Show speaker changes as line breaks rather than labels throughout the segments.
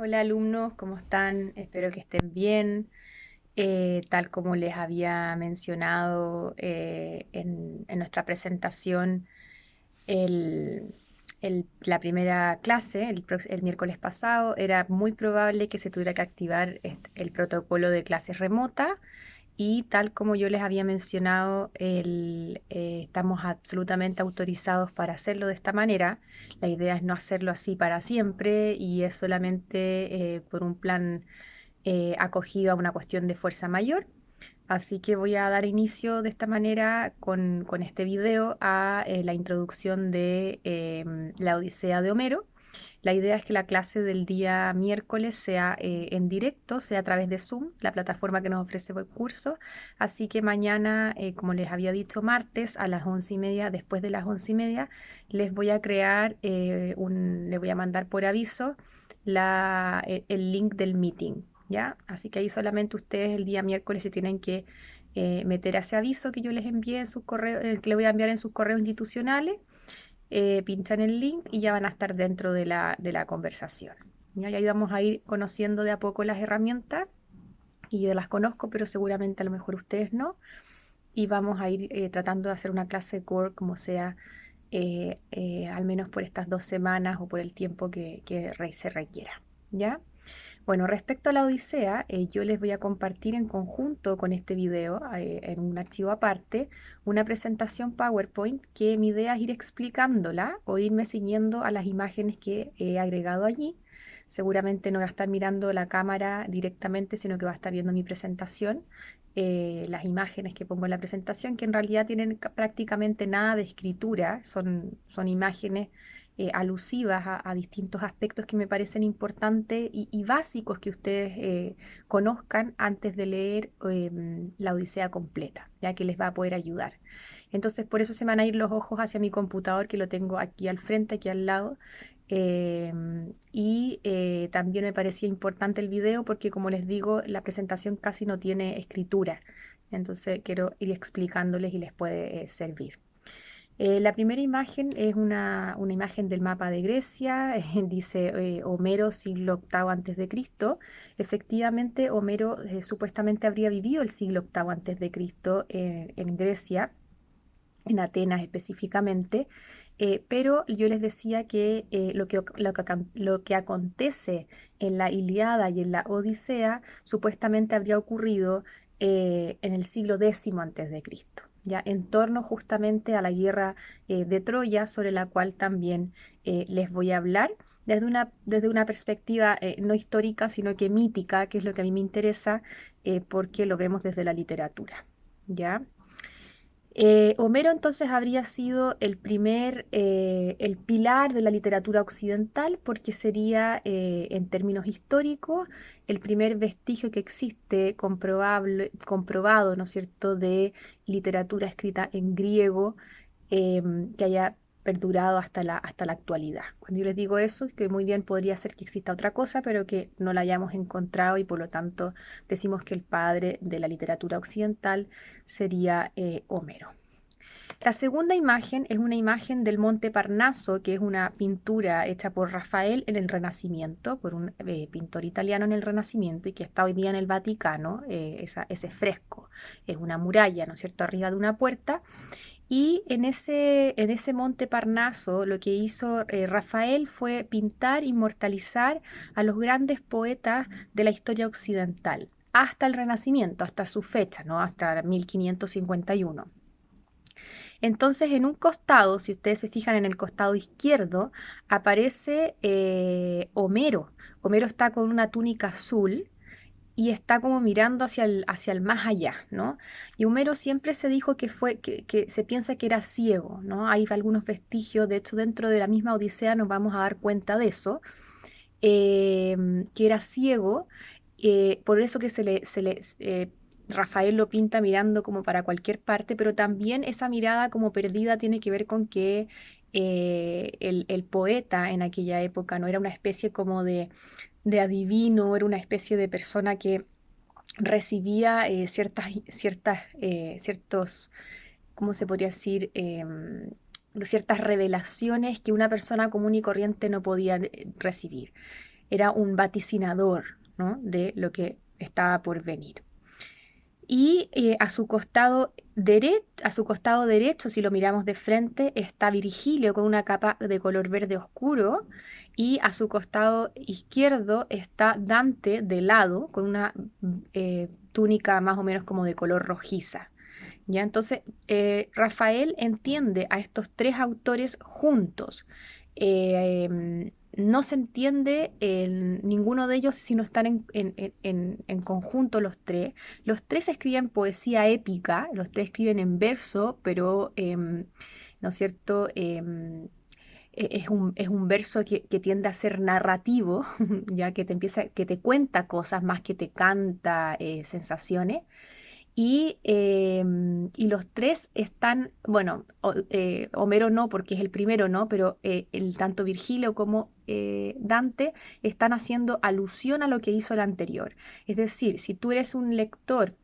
Hola alumnos, ¿cómo están? Espero que estén bien. Tal como les había mencionado en nuestra presentación, el- la primera clase, el miércoles pasado, era muy probable que se tuviera que activar el protocolo de clases remota y tal como yo les había mencionado, estamos absolutamente autorizados para hacerlo de esta manera. La idea es no hacerlo así para siempre y es solamente por un plan acogido a una cuestión de fuerza mayor. Así que voy a dar inicio de esta manera con este video a la introducción de la Odisea de Homero. La idea es que la clase del día miércoles sea en directo, sea a través de Zoom, la plataforma que nos ofrece el curso. Así que mañana, como les había dicho, martes a las 11:30, después de las 11:30, les voy a crear les voy a mandar por aviso el link del meeting, ¿ya? Así que ahí solamente ustedes el día miércoles se tienen que meter a ese aviso que yo les envié en sus correos, que les voy a enviar en sus correos institucionales, pinchan el link y ya van a estar dentro de la conversación. ¿Ya? Y ahí vamos a ir conociendo de a poco las herramientas, y yo las conozco, pero seguramente a lo mejor ustedes no. Y vamos a ir tratando de hacer una clase core como sea, al menos por estas 2 semanas o por el tiempo que se requiera. ¿Ya? Bueno, respecto a la Odisea, yo les voy a compartir en conjunto con este video, en un archivo aparte, una presentación PowerPoint que mi idea es ir explicándola o irme ciñendo a las imágenes que he agregado allí. Seguramente no va a estar mirando la cámara directamente, sino que va a estar viendo mi presentación, las imágenes que pongo en la presentación, que en realidad tienen prácticamente nada de escritura, son imágenes alusivas a distintos aspectos que me parecen importantes y básicos que ustedes conozcan antes de leer la Odisea completa, ya que les va a poder ayudar. Entonces, por eso se me van a ir los ojos hacia mi computador, que lo tengo aquí al frente, aquí al lado. También me parecía importante el video porque, como les digo, la presentación casi no tiene escritura. Entonces, quiero ir explicándoles y les puede servir. La primera imagen es una imagen del mapa de Grecia. Dice Homero, siglo octavo antes de Cristo. Efectivamente, Homero supuestamente habría vivido el siglo octavo antes de Cristo en Grecia, en Atenas específicamente. Pero yo les decía que lo que acontece en la Ilíada y en la Odisea supuestamente habría ocurrido en el siglo décimo antes de Cristo, ya en torno justamente a la guerra de Troya, sobre la cual también les voy a hablar desde una perspectiva no histórica, sino que mítica, que es lo que a mí me interesa, porque lo vemos desde la literatura, ¿ya? Homero entonces habría sido el pilar de la literatura occidental porque sería, en términos históricos, el primer vestigio que existe comprobado, ¿no es cierto?, de literatura escrita en griego, que haya perdurado hasta la actualidad. Cuando yo les digo eso, es que muy bien podría ser que exista otra cosa, pero que no la hayamos encontrado y por lo tanto decimos que el padre de la literatura occidental sería Homero. La segunda imagen es una imagen del Monte Parnaso, que es una pintura hecha por Rafael en el Renacimiento, por un pintor italiano en el Renacimiento y que está hoy día en el Vaticano. Ese fresco es una muralla, ¿no es cierto?, arriba de una puerta. Y en ese Monte Parnaso lo que hizo Rafael fue pintar, inmortalizar a los grandes poetas de la historia occidental, hasta el Renacimiento, hasta su fecha, ¿no?, hasta 1551. Entonces, en un costado, si ustedes se fijan en el costado izquierdo, aparece Homero. Homero está con una túnica azul y está como mirando hacia el más allá, ¿no? Y Homero siempre se dijo que se piensa que era ciego, ¿no? Hay algunos vestigios, de hecho, dentro de la misma Odisea nos vamos a dar cuenta de eso, que era ciego. Por eso que Rafael lo pinta mirando como para cualquier parte, pero también esa mirada como perdida tiene que ver con que el poeta en aquella época no era una especie como de adivino, era una especie de persona que recibía ciertos, ¿cómo se podría decir? Ciertas revelaciones que una persona común y corriente no podía recibir. era un vaticinador, ¿no?, de lo que estaba por venir. Y a su costado derecho, si lo miramos de frente, está Virgilio con una capa de color verde oscuro, y a su costado izquierdo está Dante de lado con una túnica más o menos como de color rojiza. ¿Ya? Entonces, Rafael entiende a estos tres autores juntos. No se entiende ninguno de ellos si no están en conjunto los tres. Los tres escriben poesía épica, los tres escriben en verso, pero, ¿no es cierto? Es un verso que tiende a ser narrativo, ya que que te cuenta cosas más que te canta sensaciones. Y los tres están, bueno, Homero no, porque es el primero, ¿no? Pero tanto Virgilio como Dante están haciendo alusión a lo que hizo el anterior. Es decir, si tú eres un lector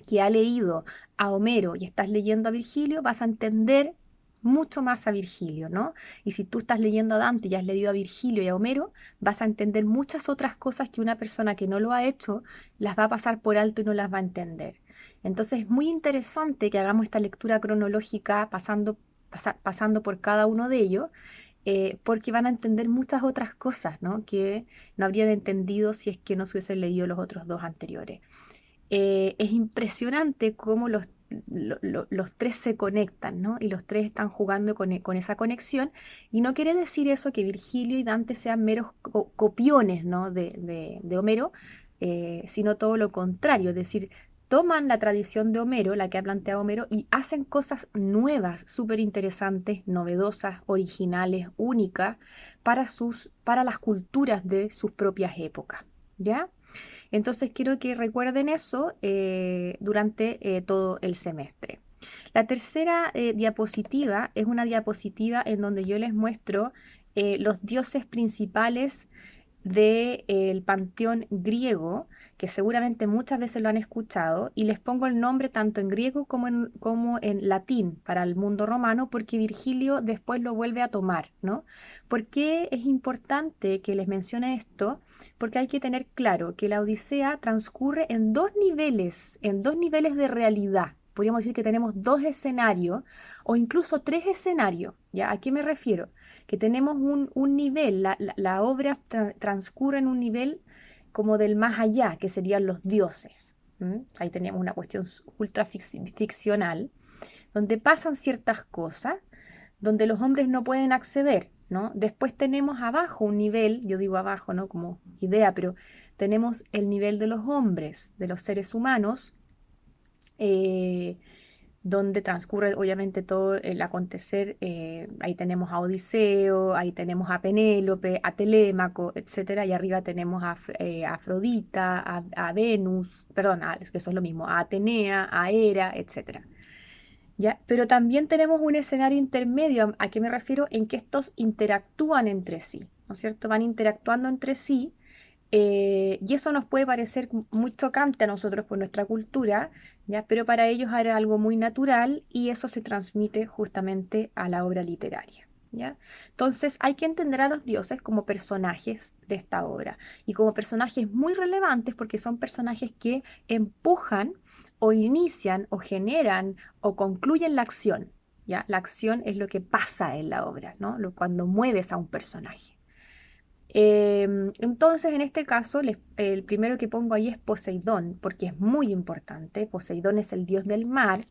que ha leído a Homero y estás leyendo a Virgilio, vas a entender mucho más a Virgilio, ¿no? Y si tú estás leyendo a Dante y has leído a Virgilio y a Homero, vas a entender muchas otras cosas que una persona que no lo ha hecho las va a pasar por alto y no las va a entender. Entonces es muy interesante que hagamos esta lectura cronológica pasando por cada uno de ellos, porque van a entender muchas otras cosas, ¿no?, que no habrían entendido si es que no se hubiesen leído los otros dos anteriores. Es impresionante cómo los tres se conectan, ¿no? Y los tres están jugando con esa conexión. Y no quiere decir eso que Virgilio y Dante sean meros copiones, ¿no?, de Homero, sino todo lo contrario. Es decir, toman la tradición de Homero, la que ha planteado Homero, y hacen cosas nuevas, súper interesantes, novedosas, originales, únicas para las culturas de sus propias épocas. ¿Ya? Entonces quiero que recuerden eso durante todo el semestre. La tercera diapositiva es una diapositiva en donde yo les muestro los dioses principales del panteón griego, que seguramente muchas veces lo han escuchado, y les pongo el nombre tanto en griego como en latín para el mundo romano, porque Virgilio después lo vuelve a tomar, ¿no? ¿Por qué es importante que les mencione esto? Porque hay que tener claro que la Odisea transcurre en dos niveles de realidad. Podríamos decir que tenemos dos escenarios o incluso tres escenarios. ¿Ya? ¿A qué me refiero? Que tenemos un nivel, la obra transcurre en un nivel como del más allá, que serían los dioses. Ahí tenemos una cuestión ultra ficcional, donde pasan ciertas cosas, donde los hombres no pueden acceder, ¿no? Después tenemos abajo un nivel, yo digo abajo, ¿no?, como idea, pero tenemos el nivel de los hombres, de los seres humanos, eh, donde transcurre obviamente todo el acontecer. Ahí tenemos a Odiseo, ahí tenemos a Penélope, a Telémaco, etcétera, y arriba tenemos a Afrodita, a Venus, perdón, es que eso es lo mismo, a Atenea, a Hera, etcétera. ¿Ya? Pero también tenemos un escenario intermedio. ¿A qué me refiero? En que estos interactúan entre sí, ¿no es cierto? Van interactuando entre sí, y eso nos puede parecer muy chocante a nosotros por nuestra cultura, ¿ya? Pero para ellos era algo muy natural y eso se transmite justamente a la obra literaria, ¿ya? Entonces hay que entender a los dioses como personajes de esta obra y como personajes muy relevantes porque son personajes que empujan o inician o generan o concluyen la acción, ¿ya? La acción es lo que pasa en la obra, ¿no? Cuando mueves a un personaje. Entonces, en este caso, el primero que pongo ahí es Poseidón, porque es muy importante. Poseidón es el dios del mar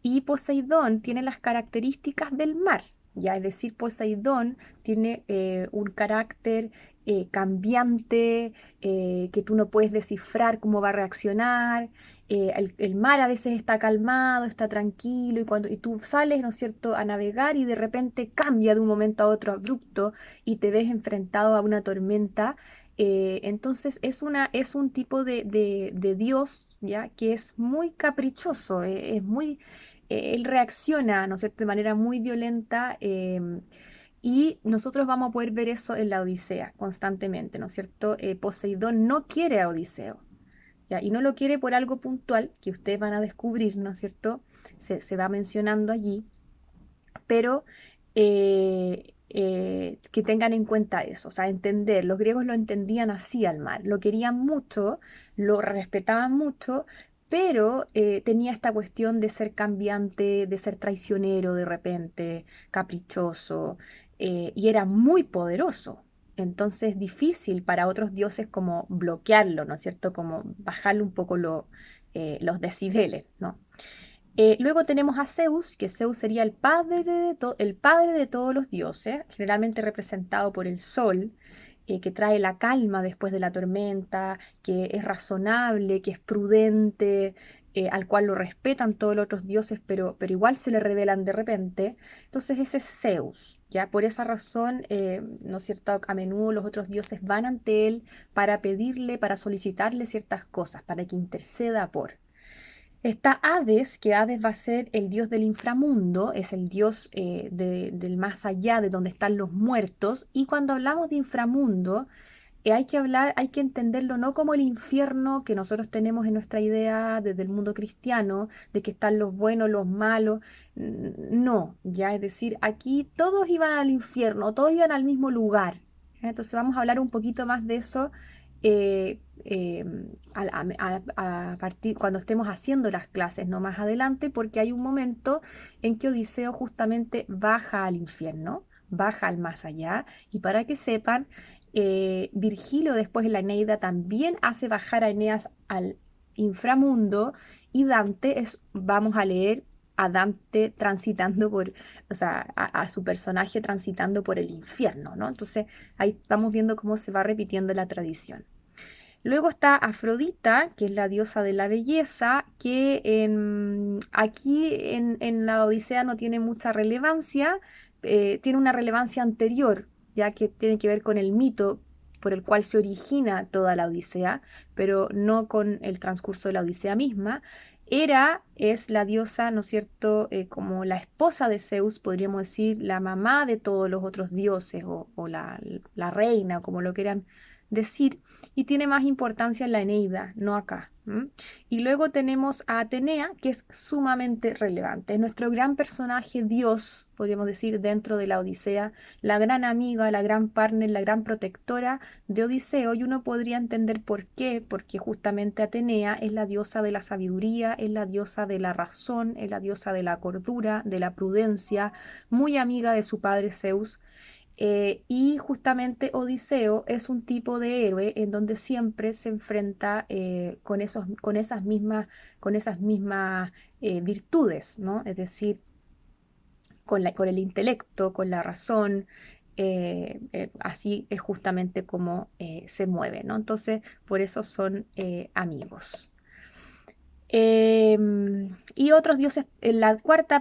y Poseidón tiene las características del mar, ya es decir, Poseidón tiene un carácter cambiante, que tú no puedes descifrar cómo va a reaccionar. El mar a veces está calmado, está tranquilo, y tú sales, ¿no es cierto?, a navegar y de repente cambia de un momento a otro abrupto y te ves enfrentado a una tormenta. Entonces es un tipo de Dios, ¿ya?, que es muy caprichoso, él reacciona, ¿no es cierto?, de manera muy violenta, y nosotros vamos a poder ver eso en la Odisea constantemente, ¿no es cierto? Poseidón no quiere a Odiseo, ¿ya? Y no lo quiere por algo puntual que ustedes van a descubrir, ¿no es cierto? Se va mencionando allí, pero que tengan en cuenta eso, o sea, entender, los griegos lo entendían así al mar, lo querían mucho, lo respetaban mucho, pero tenía esta cuestión de ser cambiante, de ser traicionero de repente, caprichoso, y era muy poderoso. Entonces, difícil para otros dioses como bloquearlo, ¿no es cierto? Como bajarle un poco los decibeles, ¿no? Luego tenemos a Zeus, que Zeus sería el padre de todos los dioses, generalmente representado por el sol, que trae la calma después de la tormenta, que es razonable, que es prudente, al cual lo respetan todos los otros dioses, pero igual se le revelan de repente. Entonces ese es Zeus, ¿ya? Por esa razón, ¿no es cierto? A menudo los otros dioses van ante él para pedirle, para solicitarle ciertas cosas, para que interceda por. Está Hades, que Hades va a ser el dios del inframundo, es el dios del más allá, de donde están los muertos. Y cuando hablamos de inframundo, hay que entenderlo no como el infierno que nosotros tenemos en nuestra idea desde el mundo cristiano, de que están los buenos, los malos. No, ya es decir, aquí todos iban al infierno, todos iban al mismo lugar. Entonces vamos a hablar un poquito más de eso eh, eh, a partir cuando estemos haciendo las clases, no más adelante, porque hay un momento en que Odiseo justamente baja al infierno, baja al más allá, y para que sepan, Virgilio después en la Eneida también hace bajar a Eneas al inframundo y Dante vamos a leer a Dante transitando por, o sea, a su personaje transitando por el infierno, ¿no? Entonces ahí vamos viendo cómo se va repitiendo la tradición. Luego está Afrodita, que es la diosa de la belleza, que aquí en la Odisea no tiene mucha relevancia, tiene una relevancia anterior, ya que tiene que ver con el mito por el cual se origina toda la Odisea, pero no con el transcurso de la Odisea misma. Hera es la diosa, ¿no es cierto?, como la esposa de Zeus, podríamos decir, la mamá de todos los otros dioses o la reina, como lo quieran decir, y tiene más importancia en la Eneida, no acá. Y luego tenemos a Atenea, que es sumamente relevante. Es nuestro gran personaje, Dios, podríamos decir, dentro de la Odisea, la gran amiga, la gran partner, la gran protectora de Odiseo. Y uno podría entender por qué, porque justamente Atenea es la diosa de la sabiduría, es la diosa de la razón, es la diosa de la cordura, de la prudencia, muy amiga de su padre Zeus. Y justamente Odiseo es un tipo de héroe en donde siempre se enfrenta con esas mismas virtudes, ¿no? Es decir, con el intelecto, con la razón, así es justamente como se mueve, ¿no? Entonces, por eso son amigos. Y otros dioses, en la cuarta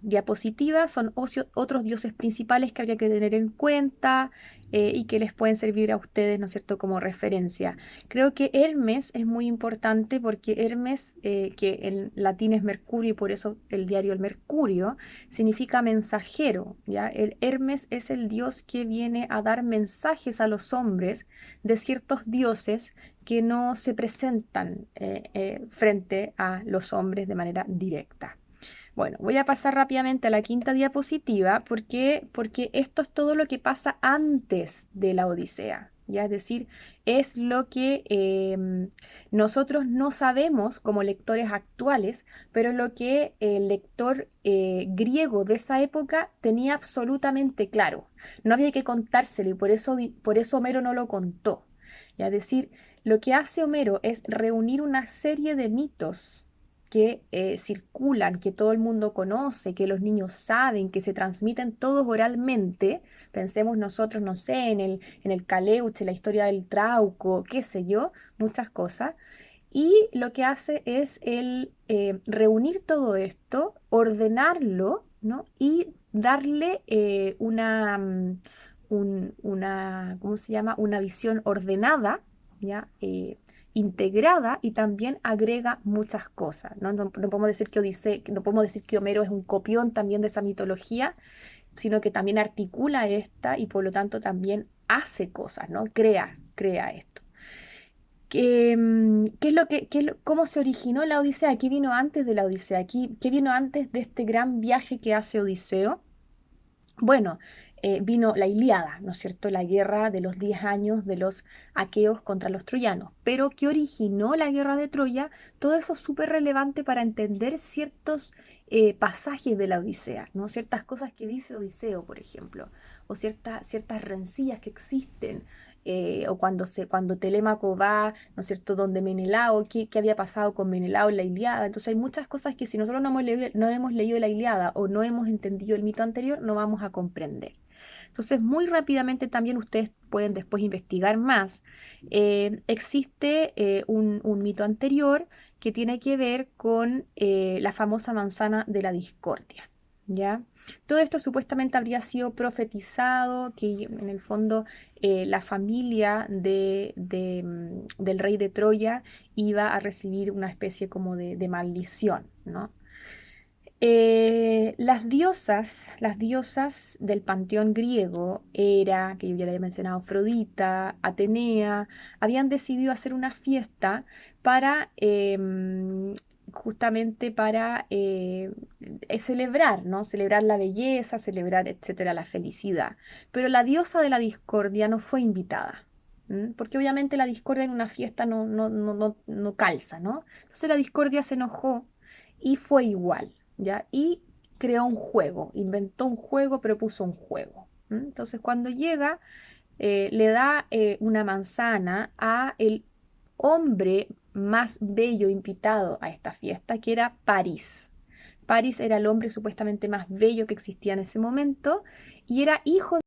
diapositiva son otros dioses principales que habría que tener en cuenta y que les pueden servir a ustedes, ¿no es cierto?, como referencia. Creo que Hermes es muy importante porque Hermes, que en latín es Mercurio y por eso el diario El Mercurio, significa mensajero, ¿ya? El Hermes es el dios que viene a dar mensajes a los hombres de ciertos dioses que no se presentan frente a los hombres de manera directa. Bueno, voy a pasar rápidamente a la quinta diapositiva porque esto es todo lo que pasa antes de la Odisea. ¿Ya? Es decir, es lo que nosotros no sabemos como lectores actuales, pero lo que el lector griego de esa época tenía absolutamente claro. No había que contárselo y por eso Homero no lo contó. ¿Ya? Es decir, lo que hace Homero es reunir una serie de mitos que circulan, que todo el mundo conoce, que los niños saben, que se transmiten todos oralmente. Pensemos nosotros, no sé, en el Caleuche, la historia del Trauco, qué sé yo, muchas cosas. Y lo que hace es el reunir todo esto, ordenarlo, ¿no? Y darle ¿cómo se llama? Una visión ordenada, ¿ya? Integrada y también agrega muchas cosas, ¿no? No podemos decir que no podemos decir que Homero es un copión también de esa mitología, sino que también articula esta y por lo tanto también hace cosas, ¿no? Crea esto. ¿Qué es lo cómo se originó la Odisea? ¿Qué vino antes de la Odisea? ¿Qué vino antes de este gran viaje que hace Odiseo? Bueno, vino la Ilíada, ¿no es cierto? La guerra de los 10 años de los aqueos contra los troyanos. Pero ¿qué originó la guerra de Troya? Todo eso es súper relevante para entender ciertos pasajes de la Odisea, ¿no? Ciertas cosas que dice Odiseo, por ejemplo, o ciertas rencillas que existen. O cuando Telémaco va, ¿no es cierto?, donde Menelao, qué había pasado con Menelao en la Ilíada. Entonces hay muchas cosas que si nosotros no hemos leído la Ilíada o no hemos entendido el mito anterior, no vamos a comprender. Entonces, muy rápidamente también ustedes pueden después investigar más. Existe un mito anterior que tiene que ver con la famosa manzana de la discordia. ¿Ya? Todo esto supuestamente habría sido profetizado, que en el fondo la familia del rey de Troya iba a recibir una especie como de maldición, ¿no? Las diosas del panteón griego, Hera, que yo ya le había mencionado, Afrodita, Atenea, habían decidido hacer una fiesta para justamente para celebrar, ¿no? Celebrar la belleza, celebrar, etcétera, la felicidad. Pero la diosa de la discordia no fue invitada. Porque obviamente la discordia en una fiesta no calza, ¿no? Entonces la discordia se enojó y fue igual. ¿Ya? Y creó un juego, inventó un juego, propuso un juego. Entonces, cuando llega, le da una manzana a el hombre más bello invitado a esta fiesta, que era París. París era el hombre supuestamente más bello que existía en ese momento y era hijo